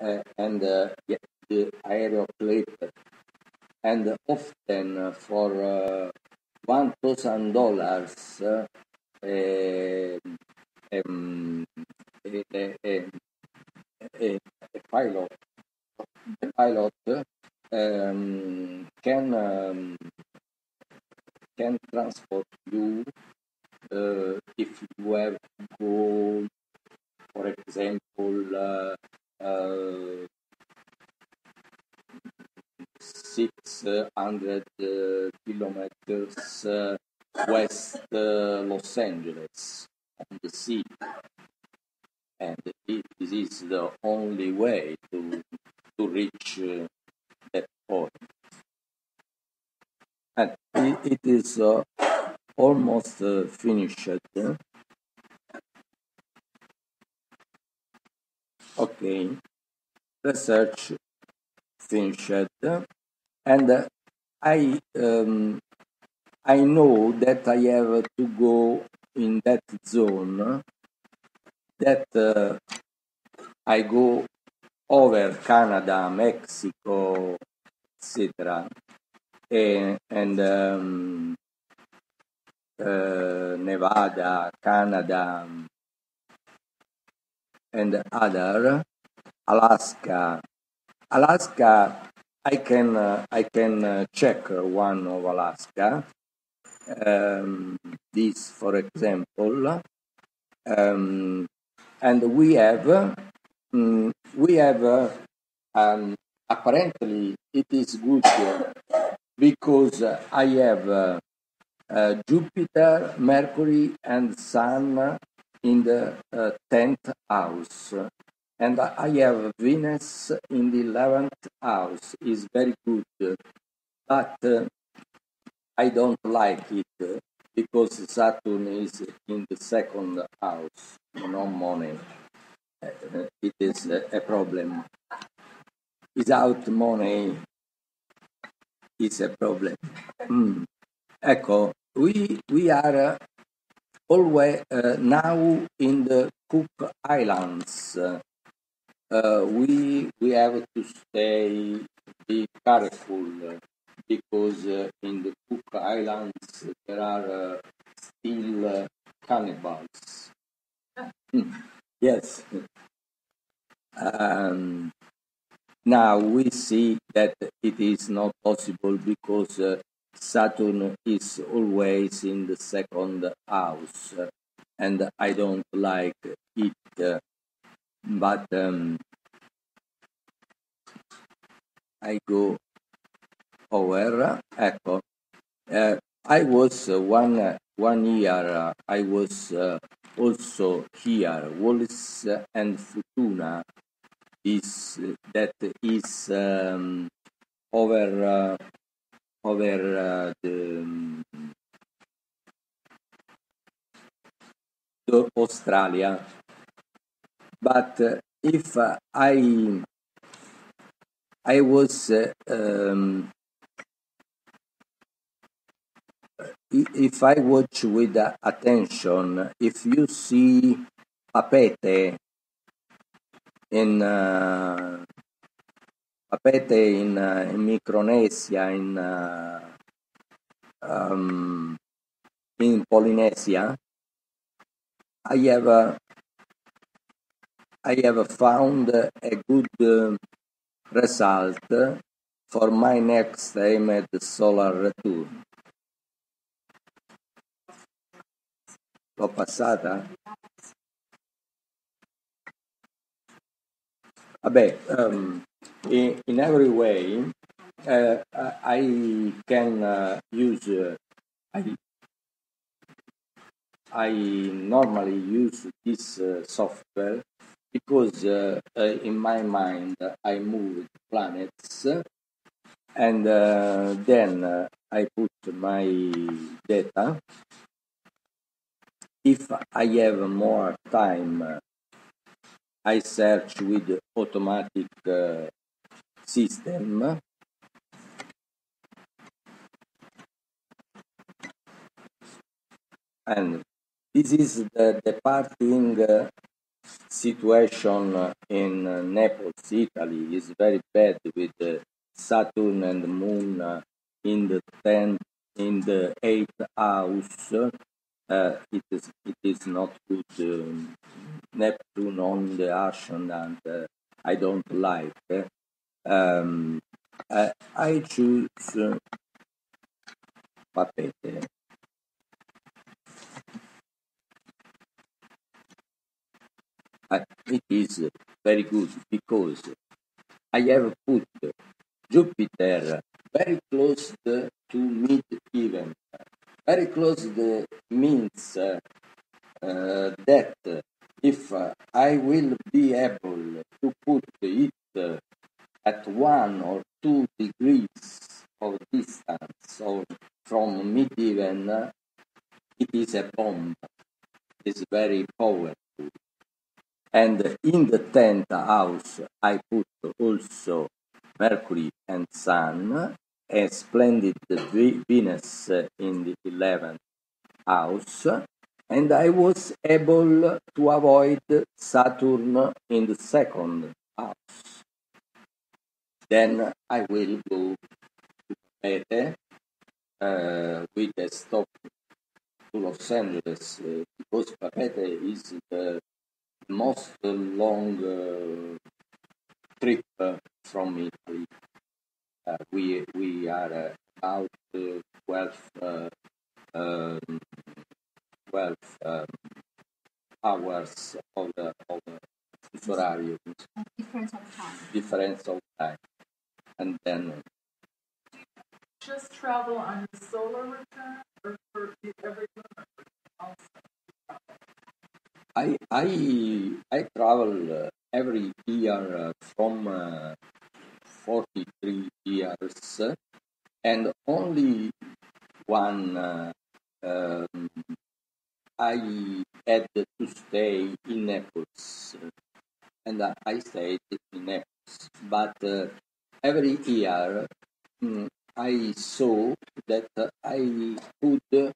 and the aeroclip, and often for $1,000 um, a, a, a, a pilot can transport you if you have to go, for example, 600 kilometers west Los Angeles on the sea, and this is the only way to reach that point. And it is almost finished. Okay, research finished, and I know that I have to go in that zone, that I go over Canada, Mexico, etc., and Nevada, Canada, and other, Alaska. Alaska, I can check one of Alaska. This, for example, and we have apparently it is good because I have Jupiter, Mercury, and Sun in the 10th house, and I have Venus in the 11th house. Is very good, but I don't like it because Saturn is in the 2nd house. No money. It is a problem. Without money is a problem. Ecco, we are always now in the Cook Islands. We have to be careful because in the Cook Islands there are still cannibals. Yes. Now we see that it is not possible because Saturn is always in the 2nd house, and I don't like it. But I go over. Ecco, I was one year. I was also here. Wallis and Futuna that is over the Australia. But if I was if I watch with attention, if you see Papeete in Micronesia, in Polynesia, I have found a good result for my next aim at the solar return. L'ho passata? Vabbè, in every way, I can use. I normally use this software because in my mind I move planets, and then I put my data. If I have more time, I search with automatic system, and this is the departing situation in Naples, Italy, is very bad with Saturn and the Moon in the 10th, in the 8th house. It is not good. Neptune on the ocean, and I don't like. I choose Papete. It is very good because I have put Jupiter very close to mid-even. Very close means that if I will be able to put it at 1 or 2 degrees of distance or from mid-even, it is a bomb. It's very powerful. And in the 10th house, I put also Mercury and Sun, a splendid Venus in the 11th house, and I was able to avoid Saturn in the 2nd house. Then I will go to Papete with a stop to Los Angeles because Papete is the most long trip from Italy. We are about 12 hours of fuso horario. Difference of time. And then just travel on the solar return or for every lunar also? I travel every year from 43 years, and only one I had to stay in Naples, and I stayed in Naples. But every year I saw that I could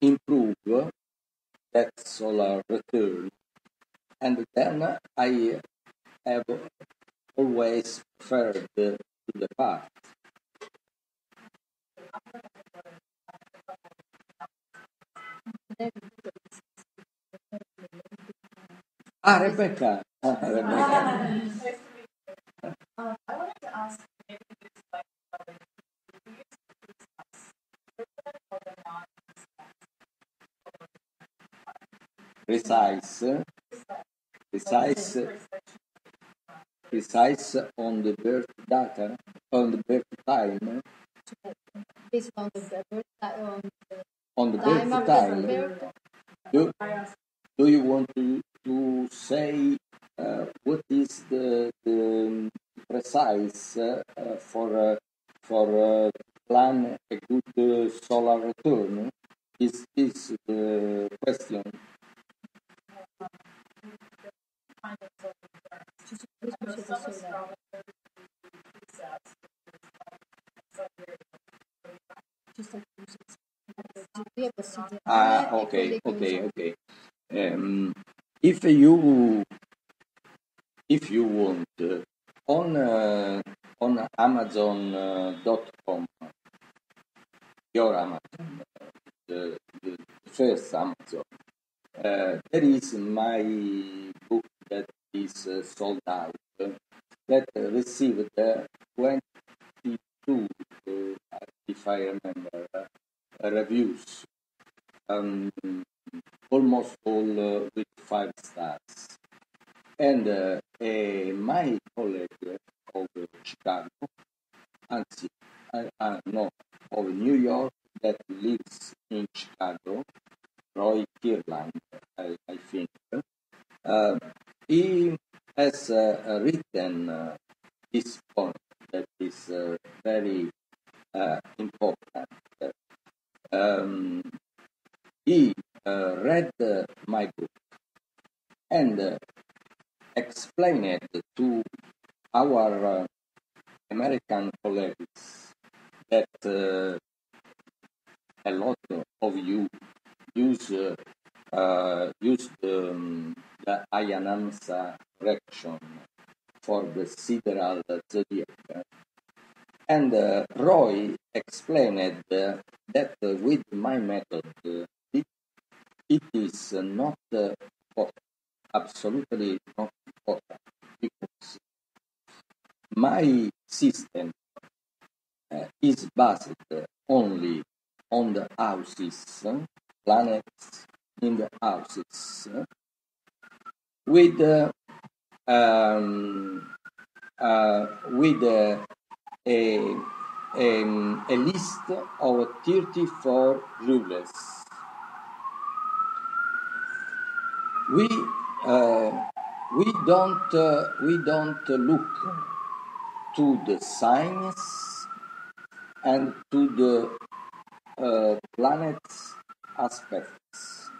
improve that solar return, and then I have always preferred to the past. Rebecca. Rebecca. I wanted to ask maybe it's like Precise on the birth data, on the birth time. Based on the birth on the birth time. Do you want to say what is the precise for plan a good solar return? Is this the question? Okay. If you want on Amazon.com, your Amazon, the first Amazon, there is my book that is sold out, that received 22, if I remember, reviews, almost all with 5 stars. And my colleague of Chicago, of New York, that lives in Chicago, Roy Kirland, I think, he has written this point that is very important. He read my book and explained it to our American colleagues that a lot of you use the the Ayanamsa correction for the sidereal zodiac. And Roy explained that with my method, it is not absolutely not important, because my system is based only on the houses, planets in the houses, with um, a, a list of 34 rules. We don't look to the signs and to the planets aspects.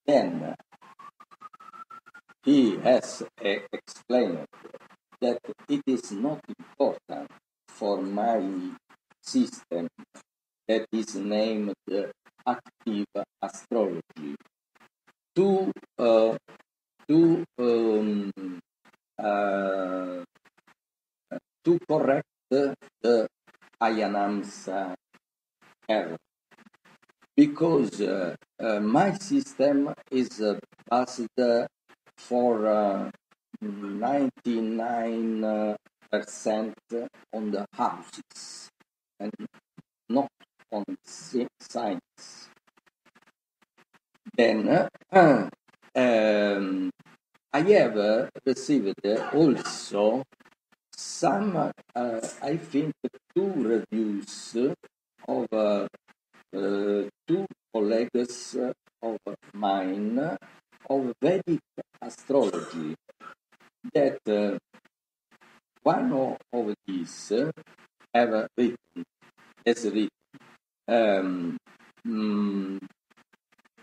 Then he has explained that it is not important for my system that is named active astrology to to um, uh, to correct the Ayanamsa error, because my system is based for 99% on the houses and not on science. Then I have received also some, I think, two reviews of two colleagues of mine of Vedic astrology, that one of these have written, has written,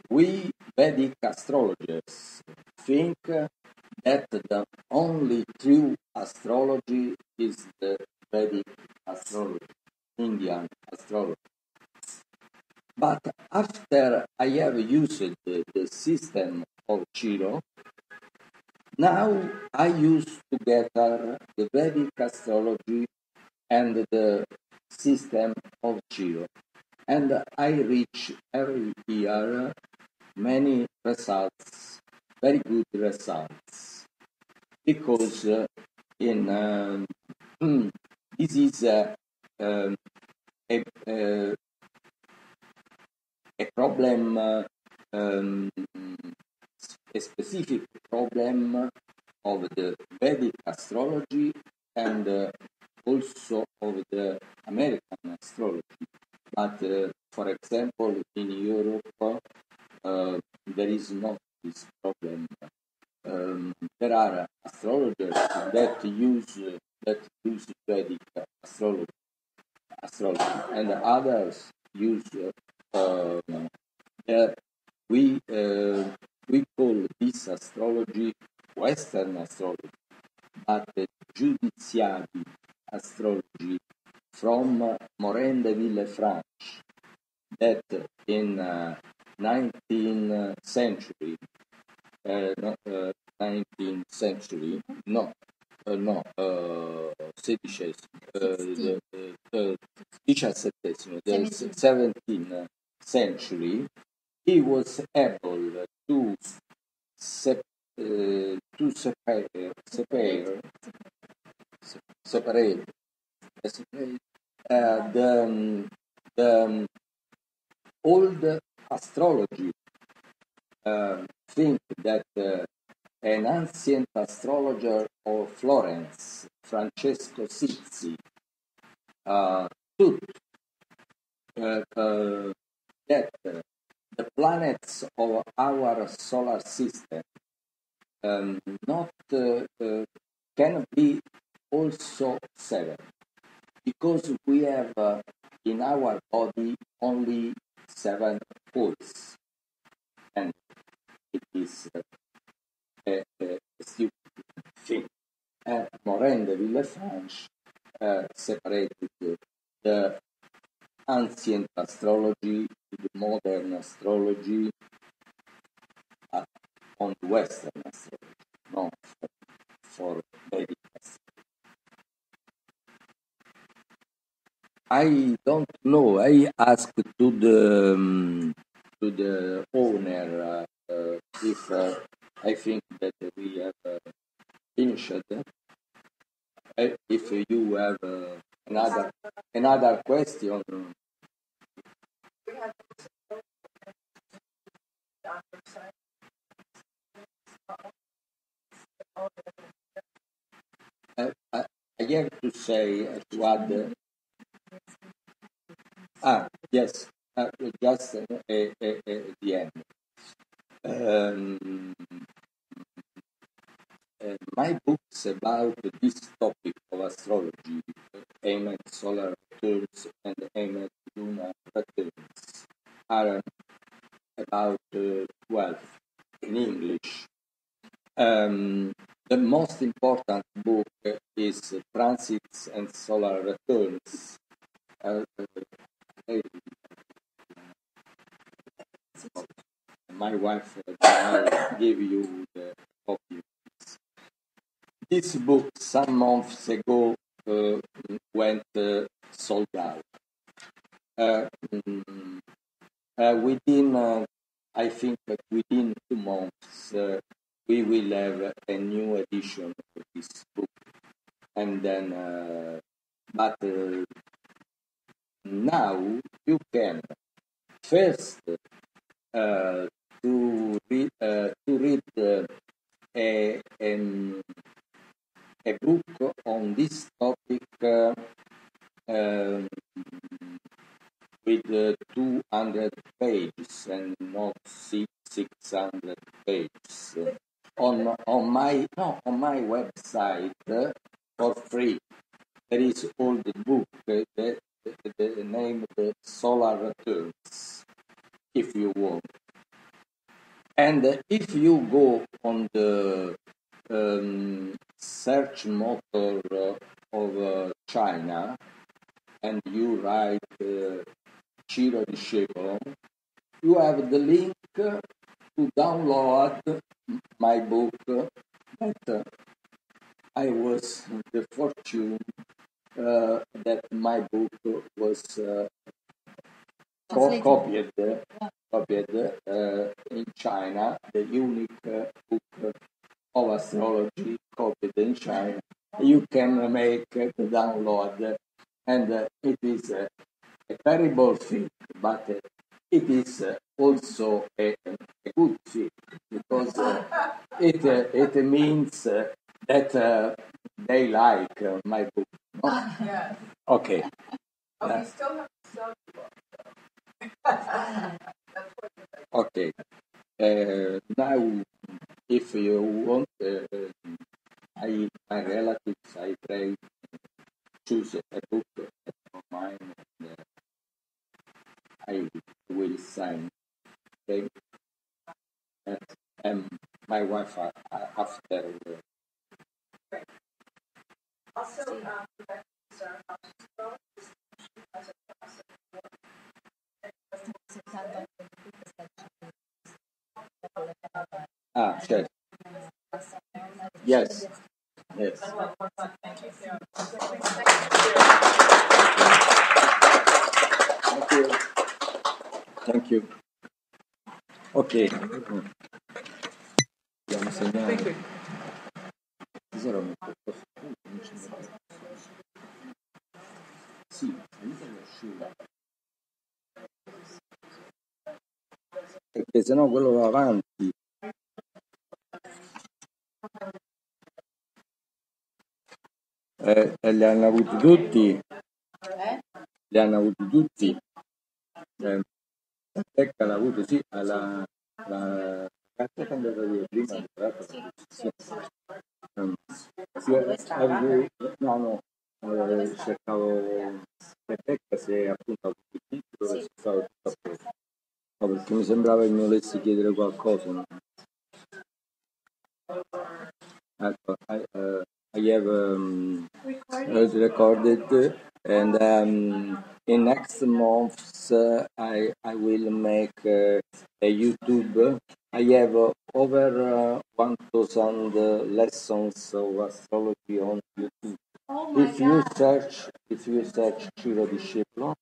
we Vedic astrologers think that the only true astrology is the Vedic astrology, Indian astrology. But after I have used the system of Ciro, now I use together the Vedic astrology and the system of Ciro. And I reach every year many results, very good results, because in this is um, a, a, a problem, a specific problem of the Vedic astrology and also of the American astrology. But for example, in Europe, there is not this problem. There are astrologers that use Vedic astrology, and others use we call this astrology Western astrology, but judiciary astrology from Morin de Villefranche, that in 19th century, 19th century, no, no, sedicesimo, diciassettesimo, the 17th century, he was able to separate the old astrology. Think that an ancient astrologer of Florence, Francesco Sizzi, thought that the planets of our solar system not can be also 7, because we have in our body only 7 holes, and it is a stupid thing. And Morin de Villefranche separated the ancient astrology to the modern astrology. on Western astrology, not for Vedic astrology. I don't know. I asked to the owner if I think that we have finished. If you have another question. We have on your site. I have to say to add. Yes, just at the end. My books about this topic of astrology, aim at solar returns and aim at lunar returns, are about 12 in English. The most important book is Transits and Solar Returns. My wife will give you the copy. This book some months ago went sold out. Within, I think that within 2 months, we will have a new edition of this book. And then, but now you can first to read a book on this topic with 200 pages and not 600 pages on my website for free. There is all the book. The name the Solar Returns, if you want. And if you go on the search motor of China and you write Ciro Discepolo, you have the link to download my book that I was the fortune that my book was copied in China, the unique book of astrology copied in China. You can make the download, and it is a terrible thing, but it is also a good thing because it means that they like my book. Yes. Okay. Oh, we still have to sell the book. Okay. Now, if you want, my relatives, I pray, choose a book of mine, and I will sign. Okay. And my wife after. Also, Certo. Yes. Yes. Thank you. Thank you. Ok. Dobbiamo segnare. Tesoro, sì, aiutami a asciugare. Perché sennò quello va avanti. Li hanno avuti tutti. Li hanno avuti tutti. La tecca l'ha avuto, sì, la carta che è andata via prima. Sì. No, cercavo la tecca se appunto avuto il titolo se stava tutto a posto. No, perché mi sembrava che mi volessi chiedere qualcosa. No? Ecco, I have recorded, and in next months I will make a YouTube I have over 1,000 lessons of astrology on YouTube. Oh my If you search Ciro Discepolo,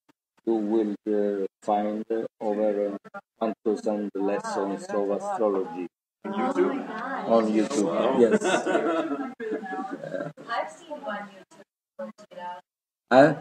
you will find over 1,000 lessons of astrology on YouTube. Yes. I've seen one YouTube. Huh?